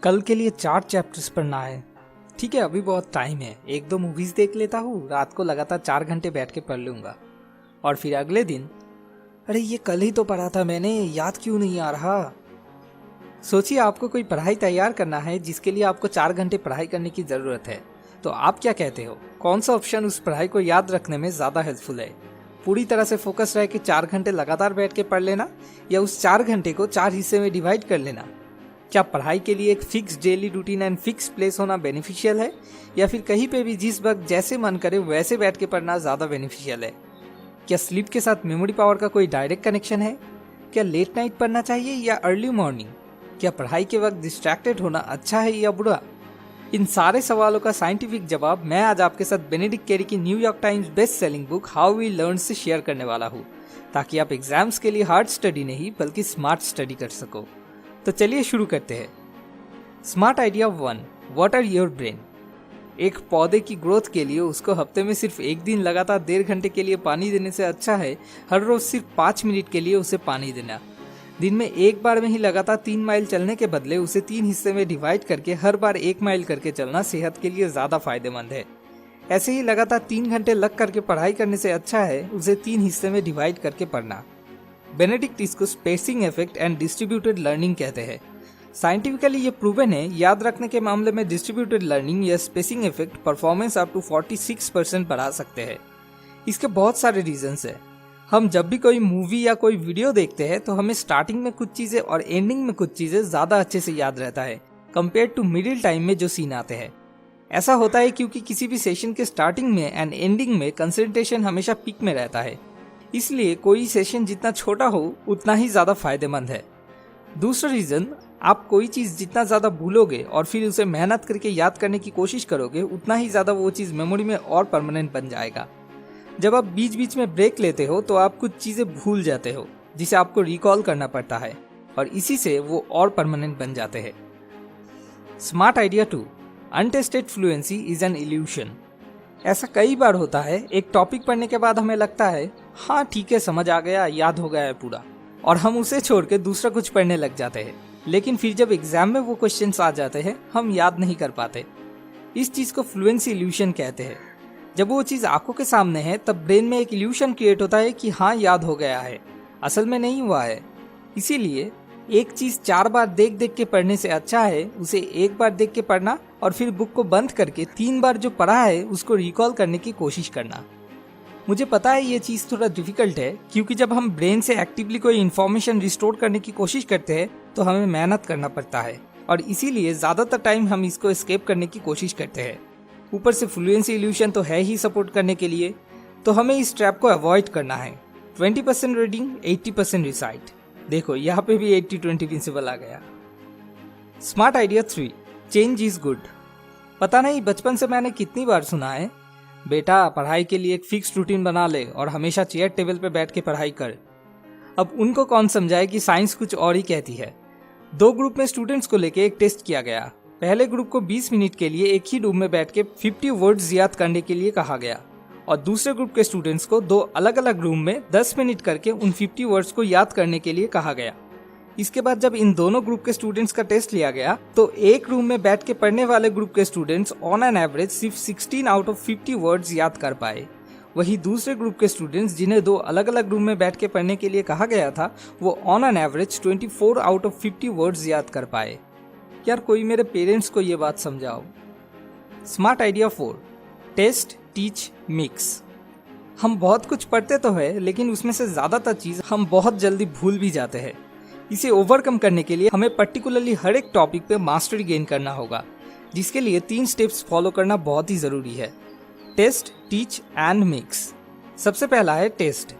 कल के लिए 4 चैप्टर्स पढ़ना है। ठीक है, अभी बहुत टाइम है, 1-2 मूवीज देख लेता हूँ, रात को लगातार 4 घंटे बैठ के पढ़ लूंगा। और फिर अगले दिन, अरे ये कल ही तो पढ़ा था मैंने, याद क्यों नहीं आ रहा। सोचिए आपको कोई पढ़ाई तैयार करना है जिसके लिए आपको 4 घंटे पढ़ाई करने की जरूरत है, तो आप क्या कहते हो, कौन सा ऑप्शन उस पढ़ाई को याद रखने में ज्यादा हेल्पफुल है? पूरी तरह से फोकस रह के 4 घंटे लगातार बैठ के पढ़ लेना, या उस 4 घंटे को 4 हिस्से में डिवाइड कर लेना? क्या पढ़ाई के लिए एक fix daily routine and fix place होना बेनिफिशियल है, या फिर कहीं पे भी जिस वक्त जैसे मन करे वैसे बैठ के पढ़ना ज्यादा बेनिफिशियल है? क्या स्लीप के साथ मेमोरी पावर का कोई डायरेक्ट कनेक्शन है? क्या लेट नाइट पढ़ना चाहिए या अर्ली मॉर्निंग? क्या पढ़ाई के वक्त डिस्ट्रैक्टेड होना अच्छा है या बुरा? इन सारे सवालों का साइंटिफिक जवाब मैं आज आपके साथ बेनेडिक्ट कैरी की New York Times best selling book how we learn से शेयर करने वाला हूँ, ताकि आप एग्जाम्स के लिए हार्ड स्टडी नहीं बल्कि स्मार्ट स्टडी कर सको। तो चलिए शुरू करते हैं। Smart idea 1, water your brain. एक पौधे की ग्रोथ के लिए उसको हफ्ते में सिर्फ 1 दिन लगातार 1.5 घंटे के लिए पानी देने से अच्छा है हर रोज सिर्फ 5 मिनट के लिए उसे पानी देना। दिन में एक बार में ही लगातार 3 माइल चलने के बदले उसे 3 हिस्से में डिवाइड करके हर बार 1 माइल करके चलना सेहत के लिए ज्यादा फायदेमंद है। ऐसे ही लगातार 3 घंटे लग करके पढ़ाई करने से अच्छा है उसे 3 हिस्से में डिवाइड करके पढ़ना। बेनेडिक्ट इसको spacing effect and distributed learning कहते हैं। साइंटिफिकली ये प्रूवन है, याद रखने के मामले में डिस्ट्रीब्यूटेड लर्निंग या spacing effect performance up to 46% बढ़ा सकते हैं। इसके बहुत सारे रीजंस है। हम जब भी कोई मूवी या कोई वीडियो देखते हैं तो हमें स्टार्टिंग में कुछ चीजें और एंडिंग में कुछ चीजें ज्यादा अच्छे से याद रहता है कंपेयर टू मिडिल टाइम में जो सीन आते हैं। ऐसा होता है क्योंकि किसी भी सेशन के स्टार्टिंग में एंड एंडिंग में कंसंट्रेशन हमेशा पीक में रहता है, इसलिए कोई सेशन जितना छोटा हो उतना ही ज्यादा फायदेमंद है। दूसरा रीजन, आप कोई चीज जितना ज्यादा भूलोगे और फिर उसे मेहनत करके याद करने की कोशिश करोगे उतना ही ज्यादा वो चीज मेमोरी में और परमानेंट बन जाएगा। जब आप बीच बीच में ब्रेक लेते हो तो आप कुछ चीजें भूल जाते हो जिसे आपको रिकॉल करना पड़ता है और इसी से वो और परमानेंट बन जाते हैं। Smart idea 2, untested fluency is an illusion. ऐसा कई बार होता है, एक टॉपिक पढ़ने के बाद हमें लगता है हाँ ठीक है, समझ आ गया, याद हो गया है पूरा, और हम उसे छोड़ के दूसरा कुछ पढ़ने लग जाते हैं। लेकिन फिर जब एग्जाम में वो क्वेश्चंस आ जाते हैं हम याद नहीं कर पाते। इस चीज को फ्लुएंसी इल्यूशन कहते हैं। जब वो चीज आंखों के सामने है तब ब्रेन में एक इल्यूशन क्रिएट होता है कि हाँ याद हो गया है, असल में नहीं हुआ है। इसीलिए एक चीज 4 बार देख देख के पढ़ने से अच्छा है उसे 1 बार देख के पढ़ना और फिर बुक को बंद करके 3 बार जो पढ़ा है उसको रिकॉल करने की कोशिश करना। मुझे पता है ये चीज थोड़ा डिफिकल्ट है, क्योंकि जब हम ब्रेन से एक्टिवली कोई इन्फॉर्मेशन रिस्टोर करने की कोशिश करते हैं तो हमें मेहनत करना पड़ता है और इसीलिए ज्यादातर टाइम हम इसको एस्केप करने की कोशिश करते हैं। ऊपर से फ्लुएंसी इल्यूशन तो है ही सपोर्ट करने के लिए, तो हमें इस ट्रैप को अवॉइड करना है। 20% रीडिंग, 80% रिसाइट। देखो यहाँ पे भी 80-20 प्रिंसिपल आ गया। Smart idea 3, change is good. पता नहीं बचपन से मैंने कितनी बार सुना है, बेटा पढ़ाई के लिए एक फिक्स रूटीन बना ले और हमेशा चेयर टेबल पे बैठ के पढ़ाई कर। अब उनको कौन समझाए कि साइंस कुछ और ही कहती है। 2 ग्रुप में स्टूडेंट्स को लेके एक टेस्ट किया गया। पहले ग्रुप को 20 मिनट के लिए एक ही रूम में बैठ के 50 वर्ड्स याद करने के लिए कहा गया और दूसरे ग्रुप के स्टूडेंट्स को 2 अलग अलग रूम में 10 मिनट करके उन 50 वर्ड्स को याद करने के लिए कहा गया। इसके बाद जब इन दोनों ग्रुप के स्टूडेंट्स का टेस्ट लिया गया तो एक रूम में बैठ के पढ़ने वाले ग्रुप के स्टूडेंट्स ऑन एन एवरेज सिर्फ 16 आउट ऑफ 50 वर्ड्स याद कर पाए। वही दूसरे ग्रुप के स्टूडेंट्स जिन्हें 2 अलग अलग रूम में बैठ के पढ़ने के लिए कहा गया था वो on an average 24 out of 50 words याद कर पाए। यार कोई मेरे पेरेंट्स को ये बात समझाओ। Smart idea 4, test, teach, mix. हम बहुत कुछ पढ़ते तो है लेकिन उसमें से ज्यादातर चीज हम बहुत जल्दी भूल भी जाते हैं। इसे ओवरकम करने के लिए हमें पर्टिकुलरली हर एक टॉपिक पे मास्टरी गेन करना होगा, जिसके लिए 3 स्टेप्स फॉलो करना बहुत ही जरूरी है। Test, teach and mix. सबसे पहला है टेस्ट,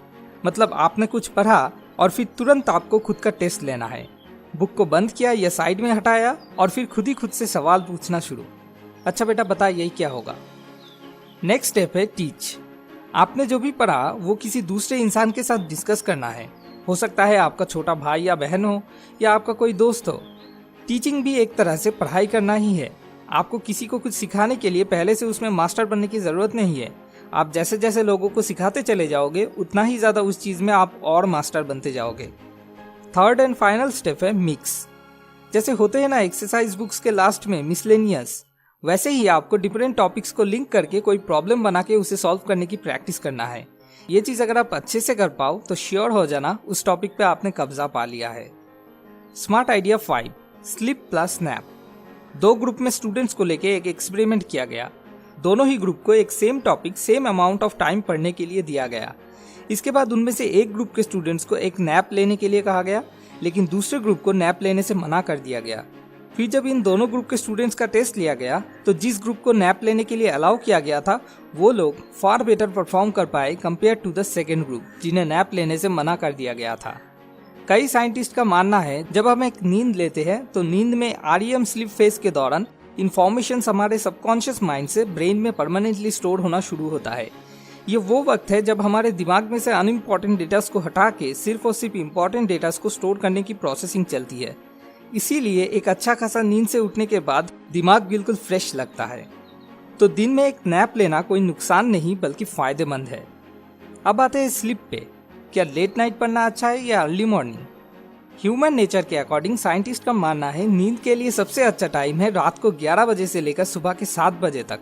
मतलब आपने कुछ पढ़ा और फिर तुरंत आपको खुद का टेस्ट लेना है। बुक को बंद किया या साइड में हटाया और फिर खुद ही खुद से सवाल पूछना शुरू। अच्छा बेटा बता यही क्या होगा। नेक्स्ट स्टेप है टीच। आपने जो भी पढ़ा वो किसी दूसरे इंसान के साथ डिस्कस करना है। हो सकता है आपका छोटा भाई या बहन हो या आपका कोई दोस्त हो। टीचिंग भी एक तरह से पढ़ाई करना ही है। आपको किसी को कुछ सिखाने के लिए पहले से उसमें मास्टर बनने की जरूरत नहीं है। आप जैसे जैसे लोगों को सिखाते चले जाओगे उतना ही ज्यादा उस चीज में आप और मास्टर बनते जाओगे। थर्ड एंड फाइनल स्टेप है मिक्स। जैसे होते हैं ना एक्सरसाइज बुक्स के लास्ट में मिसलेनियस, वैसे ही आपको डिफरेंट टॉपिक्स को लिंक करके कोई प्रॉब्लम बना के उसे सॉल्व करने की प्रैक्टिस करना है। ये चीज अगर आप अच्छे से कर पाओ तो श्योर हो जाना उस टॉपिक पे आपने कब्जा पा लिया है। Smart idea 5, sleep plus nap. 2 group में स्टूडेंट्स को लेके एक एक्सपेरिमेंट किया गया। दोनों ही ग्रुप को एक same topic same amount of time पढ़ने के लिए दिया गया। इसके बाद उनमें से एक ग्रुप के स्टूडेंट्स को एक नैप लेने के लिए कहा गया, लेकिन दूसरे ग्रुप को नैप लेने से मना कर दिया गया। फिर जब इन दोनों ग्रुप के स्टूडेंट्स का टेस्ट लिया गया तो जिस ग्रुप को नैप लेने के लिए अलाउ किया गया था वो लोग फार बेटर परफॉर्म कर पाए compare to the second group जिन्हें नैप लेने से मना कर दिया गया था। कई साइंटिस्ट का मानना है जब हम एक नींद लेते हैं तो नींद में REM स्लीप फेज के दौरान इंफॉर्मेशन हमारे सबकॉन्शियस माइंड से ब्रेन में परमानेंटली स्टोर होना शुरू होता है। ये वो वक्त है जब हमारे दिमाग में से अनइम्पॉर्टेंट डेटास को हटा के सिर्फ और सिर्फ इम्पॉर्टेंट डेटास को स्टोर करने की प्रोसेसिंग चलती है। इसीलिए एक अच्छा खासा नींद से उठने के बाद दिमाग बिल्कुल फ्रेश लगता है। तो दिन में एक नैप लेना कोई नुकसान नहीं बल्कि फायदेमंद है। अब आते हैं स्लीप पे। क्या लेट नाइट पढ़ना अच्छा है या अर्ली मॉर्निंग? ह्यूमन नेचर के अकॉर्डिंग साइंटिस्ट का मानना है नींद के लिए सबसे अच्छा टाइम है रात को 11 बजे से लेकर सुबह के 7 बजे तक।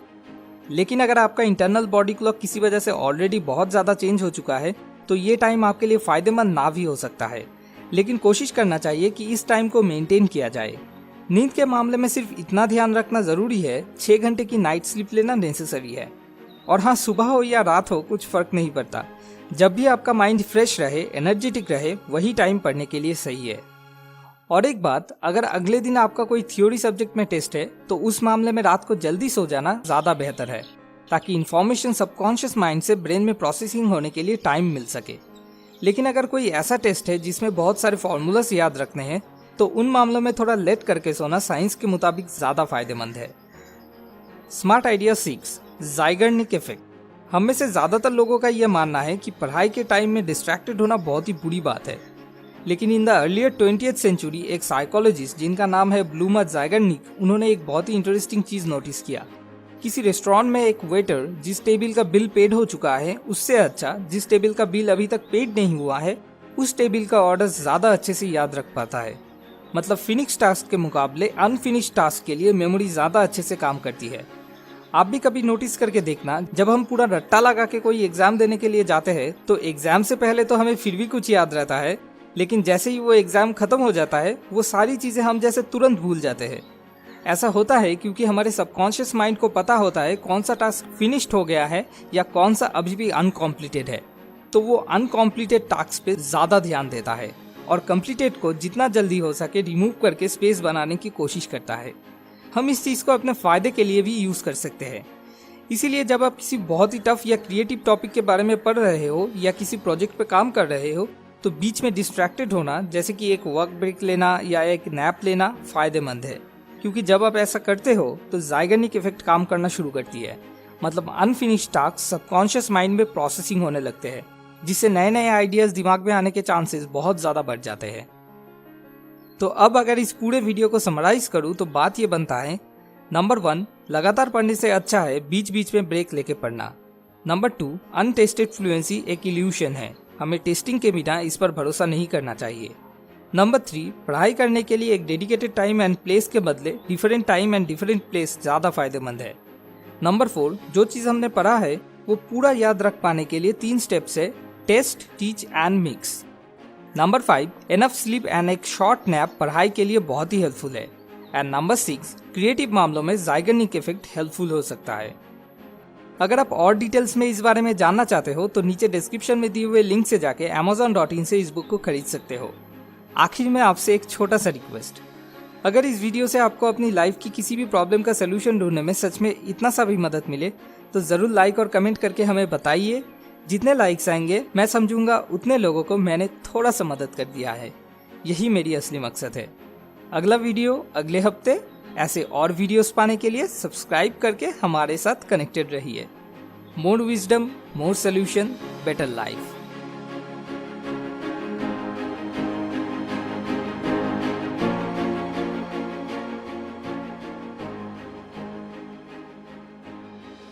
लेकिन अगर आपका इंटरनल बॉडी क्लॉक किसी वजह से ऑलरेडी बहुत ज्यादा चेंज हो चुका है तो ये टाइम आपके लिए फायदेमंद ना भी हो सकता है, लेकिन कोशिश करना चाहिए कि इस टाइम को मेंटेन किया जाए। नींद के मामले में सिर्फ इतना ध्यान रखना जरूरी है 6 घंटे की नाइट स्लीप लेना नेसेसरी है। और हाँ, सुबह हो या रात हो कुछ फर्क नहीं पड़ता, जब भी आपका माइंड फ्रेश रहे, एनर्जेटिक रहे, वही टाइम पढ़ने के लिए सही है। और एक बात, अगर अगले दिन आपका कोई थ्योरी सब्जेक्ट में टेस्ट है तो उस मामले में रात को जल्दी सो जाना ज्यादा बेहतर है ताकि इन्फॉर्मेशन सबकॉन्शियस माइंड से ब्रेन में प्रोसेसिंग होने के लिए टाइम मिल सके। लेकिन अगर कोई ऐसा टेस्ट है जिसमें बहुत सारे फॉर्मूलास याद रखने हैं तो उन मामलों में थोड़ा लेट करके सोना साइंस के मुताबिक ज्यादा फायदेमंद है। Smart idea 6, Zeigarnik effect. हम में से ज्यादातर लोगों का यह मानना है कि पढ़ाई के टाइम में डिस्ट्रैक्टेड होना बहुत ही बुरी बात है। लेकिन in the earlier 20th century एक साइकोलॉजिस्ट जिनका नाम है ब्लूमर ज़ाइगर्निक, उन्होंने एक बहुत ही इंटरेस्टिंग चीज नोटिस किया। किसी रेस्टोरेंट में एक वेटर जिस टेबल का बिल पेड हो चुका है उससे अच्छा जिस टेबल का बिल अभी तक पेड नहीं हुआ है उस टेबल का ऑर्डर ज्यादा अच्छे से याद रख पाता है। मतलब फिनिश टास्क के मुकाबले अनफिनिश टास्क के लिए मेमोरी ज्यादा अच्छे से काम करती है। आप भी कभी नोटिस करके देखना, जब हम पूरा रट्टा लगा के कोई एग्जाम देने के लिए जाते हैं तो एग्जाम से पहले तो हमें फिर भी कुछ याद रहता है, लेकिन जैसे ही वो एग्जाम खत्म हो जाता है वो सारी चीजें हम जैसे तुरंत भूल जाते हैं। ऐसा होता है क्योंकि हमारे सबकॉन्शियस माइंड को पता होता है कौन सा टास्क फिनिश्ड हो गया है या कौन सा अभी भी अनकॉम्प्लीटेड है, तो वो अनकॉम्प्लीटेड टास्क पे ज्यादा ध्यान देता है और कंप्लीटेड को जितना जल्दी हो सके रिमूव करके स्पेस बनाने की कोशिश करता है। हम इस चीज को अपने फायदे के लिए भी यूज कर सकते हैं। इसीलिए जब आप किसी बहुत ही टफ या क्रिएटिव टॉपिक के बारे में पढ़ रहे हो या किसी प्रोजेक्ट पे काम कर रहे हो तो बीच में डिस्ट्रैक्टेड होना, जैसे कि एक वर्क ब्रेक लेना या एक नैप लेना, फायदेमंद है। क्योंकि जब आप ऐसा करते हो तो ज़ाइगर्निक इफेक्ट काम करना शुरू करती है। मतलब अनफिनिश टास्क सबकॉन्शियस माइंड में प्रोसेसिंग होने लगते हैं, जिससे नए नए आइडियाज दिमाग में आने के चांसेस बहुत ज्यादा बढ़ जाते हैं। तो अब अगर इस पूरे वीडियो को समराइज करूँ तो बात ये बनता है, नंबर 1, लगातार पढ़ने से अच्छा है बीच बीच में ब्रेक लेके पढ़ना। नंबर 2, अनटेस्टेड फ्लुएंसी एक इल्यूशन है, हमें टेस्टिंग के बिना इस पर भरोसा नहीं करना चाहिए। नंबर 3, पढ़ाई करने के लिए एक डेडिकेटेड टाइम एंड प्लेस के बदले different time and different place ज्यादा फायदेमंद है। नंबर 4, जो चीज हमने पढ़ा है वो पूरा याद रख पाने के लिए 3 स्टेप्स है, test, teach and mix. Number 5, enough sleep and एक शॉर्ट नैप पढ़ाई के लिए बहुत ही हेल्पफुल है। एंड नंबर 6, क्रिएटिव मामलों में ज़ाइगर्निक इफेक्ट हेल्पफुल हो सकता है। अगर आप और डिटेल्स में इस बारे में जानना चाहते हो तो नीचे डिस्क्रिप्शन में दिए हुए लिंक से जाके amazon.in से इस बुक को खरीद सकते हो। आखिर में आपसे एक छोटा सा रिक्वेस्ट, अगर इस वीडियो से आपको अपनी लाइफ की किसी भी प्रॉब्लम का सलूशन ढूंढने में सच में इतना सा भी मदद मिले तो जरूर लाइक और कमेंट करके हमें बताइए। जितने लाइक्स आएंगे मैं समझूंगा उतने लोगों को मैंने थोड़ा सा मदद कर दिया है। यही मेरी असली मकसद है। अगला वीडियो अगले हफ्ते। ऐसे और वीडियोस पाने के लिए सब्सक्राइब करके हमारे साथ कनेक्टेड रहिए। मोर विजडम, मोर सोल्यूशन, बेटर लाइफ।